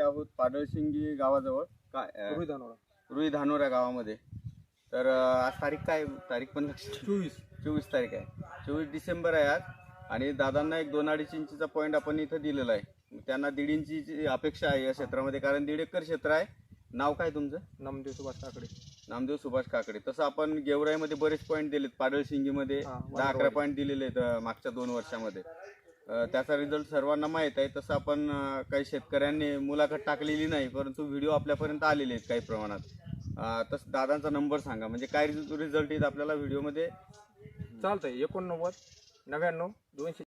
आहोत पाडळशिंगी गावाजवळ काय रुई धानोरा गावामध्ये. तर आज तारीख काय, तारीख पण 24 तारीख आहे, 24 डिसेंबर आहे आज. आणि दादांना एक 2-2.5 इंचीचा पॉईंट आपण इथं दिलेला आहे. त्यांना 1.5 इंचीची अपेक्षा आहे या क्षेत्रामध्ये, कारण 1.5 एकर क्षेत्र आहे. नाव काय तुमचं? नामदेव सुभाष काकडे. नामदेव सुभाष काकडे. तसं आपण गेवराईमध्ये बरेच पॉईंट दिलेत, पाडळशिंगीमध्ये 10-11 पॉईंट दिलेले आहेत मागच्या 2 वर्षामध्ये. त्याचा रिझल्ट सर्वांना माहीत आहे. तसं आपण काही शेतकऱ्यांनी मुलाखत टाकलेली नाही, परंतु व्हिडिओ आपल्यापर्यंत आलेले आहेत काही प्रमाणात. तसं दादांचा नंबर सांगा, म्हणजे काय रिझल्ट येईल आपल्याला व्हिडिओमध्ये. चालतंय 89 99 200